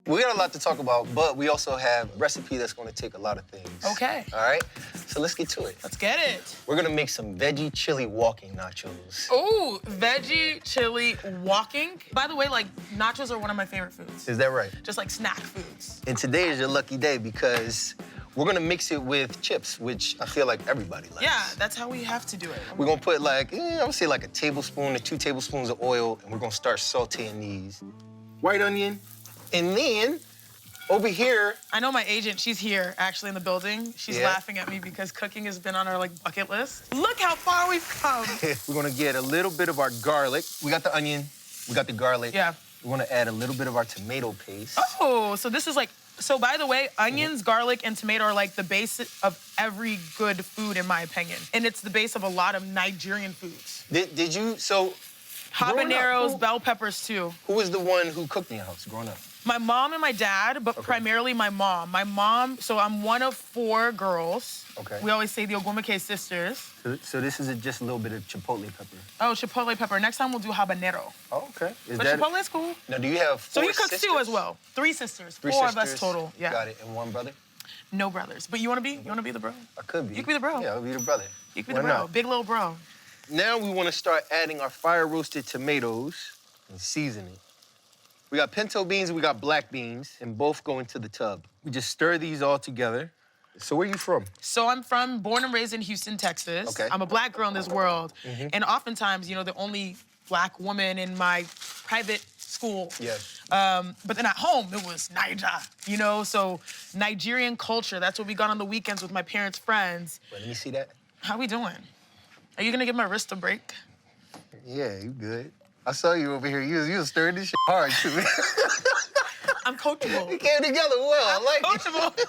We got a lot to talk about, but we also have a recipe that's gonna take a lot of things. Okay. All right? So let's get to it. Let's get it. We're gonna make some veggie chili walking nachos. Ooh, veggie chili walking. By the way, like, nachos are one of my favorite foods. Is that right? Just like snack foods. And today is your lucky day because we're gonna mix it with chips, which I feel like everybody likes. Yeah, that's how we have to do it. We're gonna put like, I would say like a tablespoon to 2 tablespoons of oil, and we're gonna start sauteing these. White onion, and then over here. I know my agent, she's here actually in the building. She's Yeah. laughing at me because cooking has been on our like bucket list. Look how far we've come. We're gonna get a little bit of our garlic. We got the onion, we got the garlic. Yeah. We're gonna add a little bit of our tomato paste. Oh, so this is like, so by the way, onions, garlic, and tomato are like the base of every good food in my opinion. And it's the base of a lot of Nigerian foods. Did you, so growing up, Habaneros, bell peppers too. who was the one who cooked in your house growing up? My mom and my dad, but primarily my mom. My mom, so I'm one of 4 girls. Okay. We always say the Ogwumike sisters. So this is just a little bit of chipotle pepper. Oh, chipotle pepper. Next time we'll do habanero. Oh, okay. But chipotle is cool. Now, do you have 4 So he cooks sisters? too as well. 3 sisters. 3 4 sisters. of us total. Yeah. Got it. And 1 brother? No brothers. But you wanna be? You wanna be the bro? I could be. You could be the bro. Yeah, I'll be the brother. You could be Why the bro. not? Big little bro. Now we want to start adding our fire roasted tomatoes and season it. We got pinto beans and we got black beans, and both go into the tub. We just stir these all together. So where are you from? So I'm born and raised in Houston, Texas. Okay. I'm a black girl in this world. And oftentimes, you know, the only black woman in my private school. Yes. But then at home, it was Niger, you know? So Nigerian culture, that's what we got on the weekends with my parents' friends. Wait, let me see that. How we doing? Are you gonna give my wrist a break? Yeah, you good. I saw you over here. You was stirring this shit hard, too. I'm coachable. We came together well. I like Coachable. it.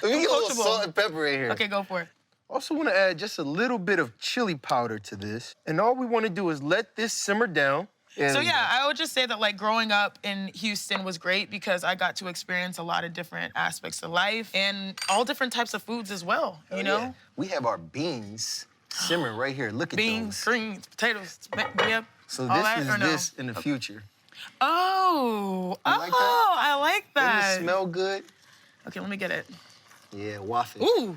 Let me get a little coachable. salt and pepper in here. Okay, go for it. Also want to add just a little bit of chili powder to this. And all we want to do is let this simmer down. So yeah, I would just say that like growing up in Houston was great because I got to experience a lot of different aspects of life and all different types of foods as well, you know? Yeah. We have our beans simmering right here. Look at Beans, those. greens, potatoes, yep. So all this that, is or no? this in the future. Oh, like that? I like that. Doesn't it smell good? Okay, let me get it. Yeah, waffle. Ooh,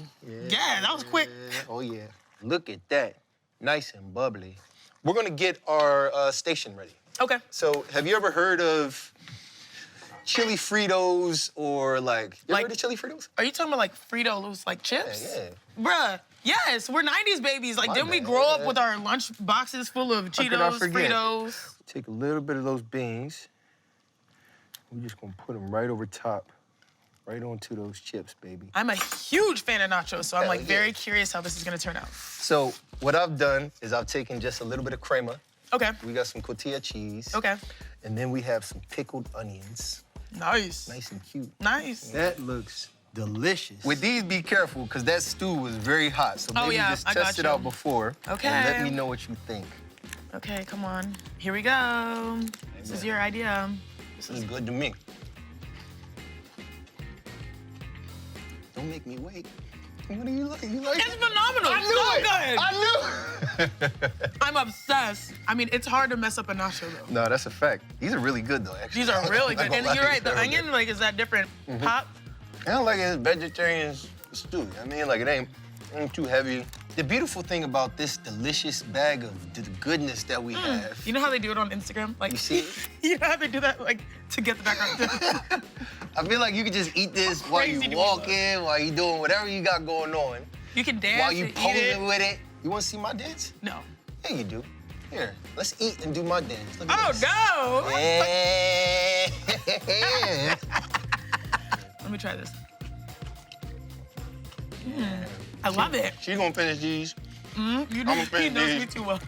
yeah, that was quick. Oh, yeah. Look at that. Nice and bubbly. We're going to get our station ready. Okay. So have you ever heard of chili Fritos or like, you ever Like- heard of chili Fritos? Are you talking about like Frito-Loose, like chips? Yeah. Bruh, yes, we're 90s babies. Like, My didn't we bad. grow up with our lunch boxes full of How could I Cheetos, forget? Fritos? Take a little bit of those beans. We're just going to put them right over top, right onto those chips, baby. I'm a huge fan of nachos, so I'm Hell like yeah. very curious how this is gonna turn out. So what I've done is I've taken just a little bit of crema. Okay, We got some cotija cheese. okay. And then we have some pickled onions. Nice. Nice and cute. Nice. That looks delicious. With these, be careful, because that stew was very hot. So maybe yeah, just I test got it you. out before. Okay. And let me know what you think. Okay, come on. Here we go. This is your idea. This is good to me. Don't make me wait. What do you like? You like It's it? phenomenal. I It's knew so it. good. I knew. I'm obsessed. I mean, it's hard to mess up a nacho though. No, that's a fact. These are really good though. Actually, These are really good. Not And gonna you're lie, right, the they're really onion like is that different pop. good. I don't like it as vegetarian stew. I mean, like it ain't too heavy. The beautiful thing about this delicious bag of the goodness that we have. You know how they do it on Instagram? Like You see it? you know how they do that like to get the background. I feel like you could just eat this while Crazy to you me, walking, while you doing whatever you got going on. You can dance While you and eat posing it. with it. You want to see my dance? No. Yeah, you do. Here, let's eat and do my dance. Look at Oh this. no! Yeah. Let me try this. I love it. She's gonna finish these. You I'ma know, he finish knows these. me too well.